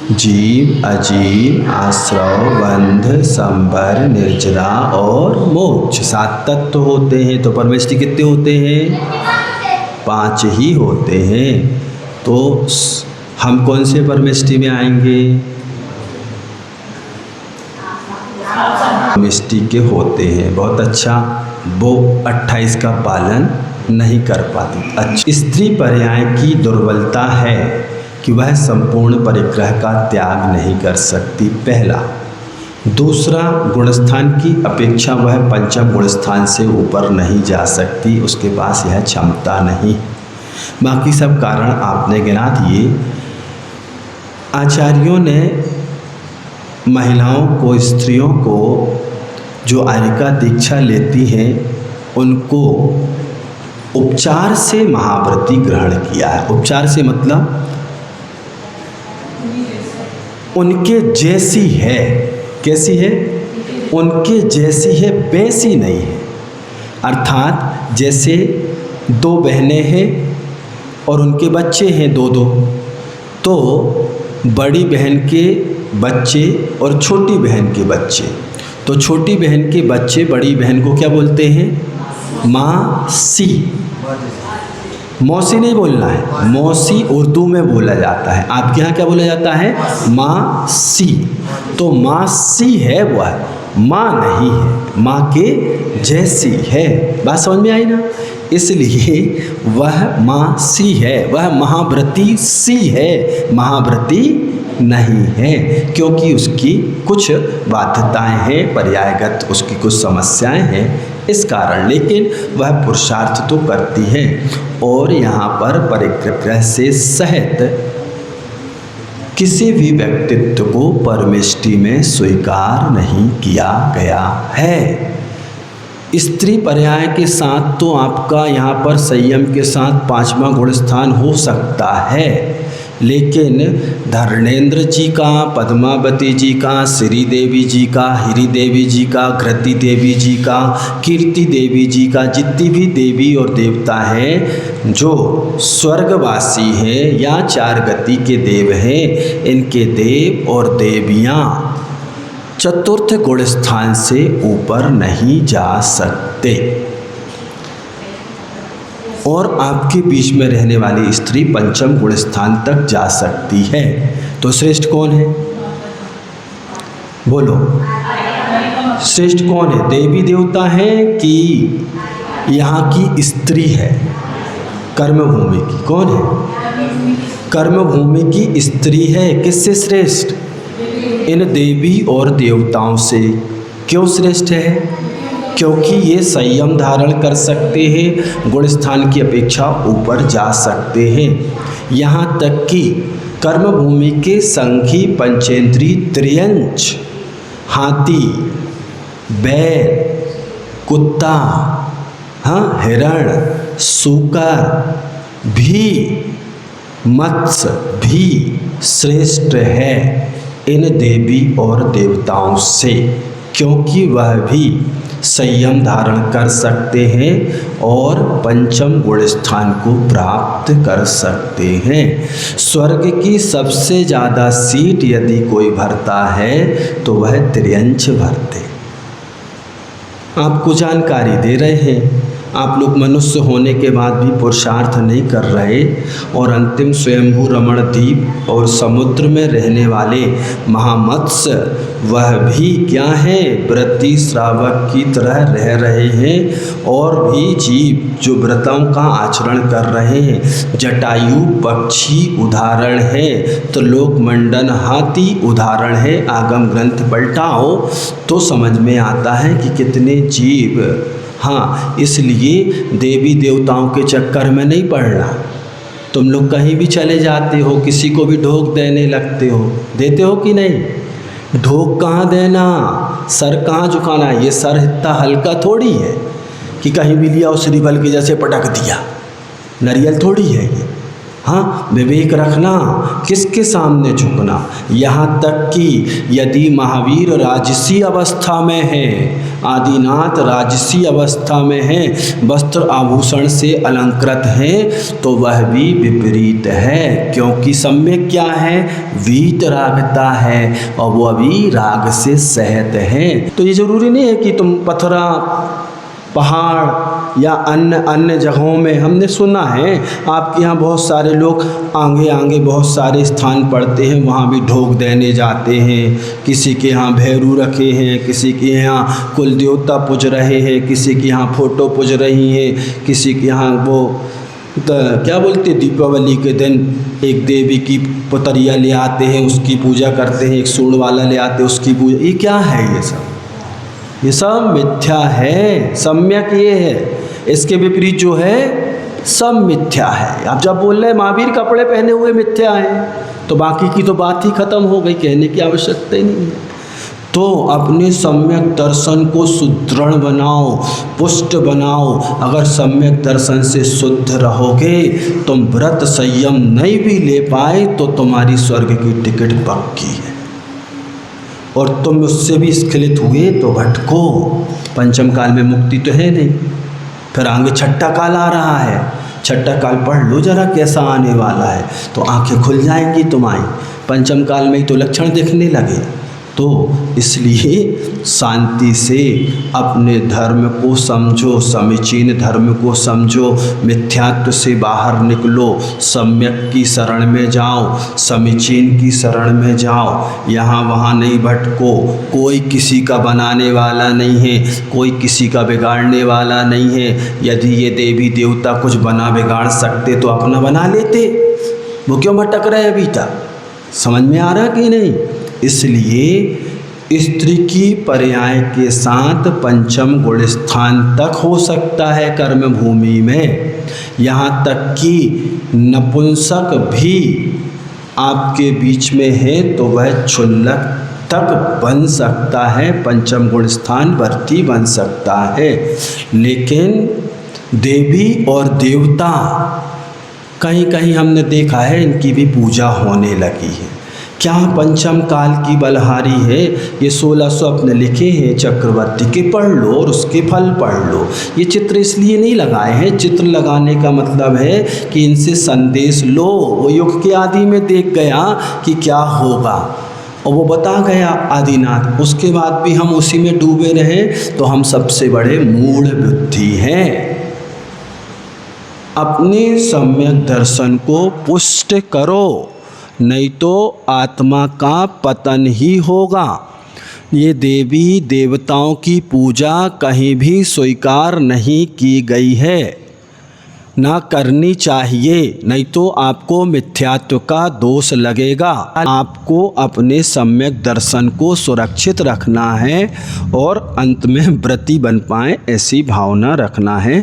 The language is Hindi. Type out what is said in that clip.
जीव, अजीव, आश्रव, बंध, संबर, निर्जरा और मोक्ष। 7 तत्व होते हैं। तो परमेष्टि कितने होते हैं? 5 ही होते हैं। तो हम कौन से परमेष्टि में आएंगे? परमेष्टि के होते हैं। बहुत अच्छा। वो 28 का पालन नहीं कर पाती। अच्छा, स्त्री पर्याय की दुर्बलता है कि वह संपूर्ण परिग्रह का त्याग नहीं कर सकती, पहला। दूसरा, गुणस्थान की अपेक्षा वह पंचम गुणस्थान से ऊपर नहीं जा सकती, उसके पास यह क्षमता नहीं। बाकी सब कारण आपने गिना दिए। आचार्यों ने महिलाओं को, स्त्रियों को जो आर्यिका दीक्षा लेती हैं उनको उपचार से महाव्रती ग्रहण किया है। उपचार से मतलब उनके जैसी है। कैसी है? उनके जैसी है, वैसी नहीं है। अर्थात जैसे 2 बहनें हैं और उनके बच्चे हैं 2-2, तो बड़ी बहन के बच्चे और छोटी बहन के बच्चे, तो छोटी बहन के बच्चे बड़ी बहन को क्या बोलते हैं? मासी। मौसी नहीं बोलना है, मौसी उर्दू में बोला जाता है। आपके यहाँ क्या बोला जाता है? मासी। तो मासी है वह, माँ नहीं है, माँ के जैसी है। बात समझ में आई ना? इसलिए वह मासी है, वह महाव्रती सी है, महाव्रती नहीं है, क्योंकि उसकी कुछ बाध्यताएं हैं, पर्यायगत उसकी कुछ समस्याएं हैं इस कारण। लेकिन वह पुरुषार्थ तो करती है। और यहाँ पर परिग्रह से सहित किसी भी व्यक्तित्व को परमेष्टि में स्वीकार नहीं किया गया है। स्त्री पर्याय के साथ तो आपका यहाँ पर संयम के साथ 5वां गुणस्थान हो सकता है, लेकिन धर्मेंद्र जी का, पद्मावती जी का, श्री देवी जी का, हिरी देवी जी का, घृति देवी जी का, कीर्ति देवी जी का, जितनी भी देवी और देवता हैं जो स्वर्गवासी हैं या 4 गति के देव हैं, इनके देव और देवियाँ चतुर्थ गुण स्थान से ऊपर नहीं जा सकते। और आपके बीच में रहने वाली स्त्री पंचम गुण स्थान तक जा सकती है। तो श्रेष्ठ कौन है? बोलो, श्रेष्ठ कौन है? देवी देवता है कि यहाँ की स्त्री है? कर्मभूमि की। कौन है? कर्मभूमि की स्त्री है। किससे श्रेष्ठ? इन देवी और देवताओं से। क्यों श्रेष्ठ है? क्योंकि ये संयम धारण कर सकते हैं, गुण स्थान की अपेक्षा ऊपर जा सकते हैं। यहाँ तक कि कर्मभूमि के संघी पंचेंद्री त्रियंच, हाथी, बैल, कुत्ता, हिरण, सूकर भी, मत्स्य भी श्रेष्ठ है इन देवी और देवताओं से, क्योंकि वह भी संयम धारण कर सकते हैं और पंचम गुण स्थान को प्राप्त कर सकते हैं। स्वर्ग की सबसे ज़्यादा सीट यदि कोई भरता है तो वह त्रियंच भरते। आपको जानकारी दे रहे हैं। आप लोग मनुष्य होने के बाद भी पुरुषार्थ नहीं कर रहे, और अंतिम स्वयंभू रमण द्वीप और समुद्र में रहने वाले महामत्स्य वह भी क्या है? व्रती श्रावक की तरह रह रहे हैं। और भी जीव जो व्रतों का आचरण कर रहे हैं, जटायु पक्षी उदाहरण है, तो लोकमंडन हाथी उदाहरण है। आगम ग्रंथ पलटाओ तो समझ में आता है कि कितने जीव। इसलिए देवी देवताओं के चक्कर में नहीं पड़ना। तुम लोग कहीं भी चले जाते हो, किसी को भी ढोक देने लगते हो, देते हो कि नहीं? ढोक कहाँ देना, सर कहाँ झुकाना। ये सर इतना हल्का थोड़ी है कि कहीं भी लिया उस रिबल की जैसे पटक दिया, नारियल थोड़ी है ये। विवेक रखना, किसके सामने झुकना। यहाँ तक कि यदि महावीर राजसी अवस्था में है, आदिनाथ राजसी अवस्था में हैं, वस्त्र आभूषण से अलंकृत हैं, तो वह भी विपरीत है, क्योंकि सम्यक क्या है, वीतरागता है और वो अभी राग से सहित है। तो ये जरूरी नहीं है कि तुम पथरा पहाड़ या अन्य जगहों में, हमने सुना है आपके यहाँ बहुत सारे लोग आगे आगे बहुत सारे स्थान पड़ते हैं, वहाँ भी ढोक देने जाते हैं। किसी के यहाँ भैरू रखे हैं, किसी के यहाँ कुल देवता पूज रहे हैं, किसी के यहाँ फोटो पूज रही हैं, किसी के यहाँ वो क्या बोलते दीपावली के दिन एक देवी की पुतरिया ले आते हैं, उसकी पूजा करते हैं, एक सूंड वाला ले आते हैं, उसकी पूजा। ये क्या है? ये सब मिथ्या है। सम्यक ये है, इसके विपरीत जो है सब मिथ्या है। आप जब बोल रहे हैं महावीर कपड़े पहने हुए मिथ्या हैं, तो बाकी की तो बात ही खत्म हो गई, कहने की आवश्यकता ही नहीं है। तो अपने सम्यक दर्शन को सुदृढ़ बनाओ, पुष्ट बनाओ। अगर सम्यक दर्शन से शुद्ध रहोगे, तुम व्रत संयम नहीं भी ले पाए तो तुम्हारी स्वर्ग की टिकट पक्की है, और तुम उससे भी स्खलित हुए तो भटको। पंचम काल में मुक्ति तो है नहीं, फिर आगे छठा काल आ रहा है। छठा काल पढ़ लो जरा कैसा आने वाला है, तो आंखें खुल जाएंगी तुम्हारी। पंचम काल में ही तो लक्षण दिखने लगे। तो इसलिए शांति से अपने धर्म को समझो, समीचीन धर्म को समझो, मिथ्यात्व से बाहर निकलो, सम्यक की शरण में जाओ, समीचीन की शरण में जाओ, यहाँ वहाँ नहीं भटको। कोई किसी का बनाने वाला नहीं है, कोई किसी का बिगाड़ने वाला नहीं है। यदि ये देवी देवता कुछ बना बिगाड़ सकते तो अपना बना लेते, वो क्यों भटक रहे अभी तक? समझ में आ रहा कि नहीं? इसलिए स्त्री की पर्याय के साथ पंचम गुण स्थान तक हो सकता है कर्म भूमि में। यहाँ तक कि नपुंसक भी आपके बीच में है तो वह क्षुल्लक तक बन सकता है, पंचम गुण स्थान वर्ती बन सकता है। लेकिन देवी और देवता कहीं कहीं हमने देखा है इनकी भी पूजा होने लगी है। क्या पंचम काल की बलहारी है? ये 16 स्वप्न लिखे हैं चक्रवर्ती के, पढ़ लो और उसके फल पढ़ लो। ये चित्र इसलिए नहीं लगाए हैं, चित्र लगाने का मतलब है कि इनसे संदेश लो। वो युग के आदि में देख गया कि क्या होगा और वो बता गया आदिनाथ, उसके बाद भी हम उसी में डूबे रहे तो हम सबसे बड़े मूढ़ बुद्धि हैं। अपने सम्यक दर्शन को पुष्ट करो, नहीं तो आत्मा का पतन ही होगा। ये देवी देवताओं की पूजा कहीं भी स्वीकार नहीं की गई है, ना करनी चाहिए, नहीं तो आपको मिथ्यात्व का दोष लगेगा। आपको अपने सम्यक दर्शन को सुरक्षित रखना है और अंत में व्रती बन पाए ऐसी भावना रखना है।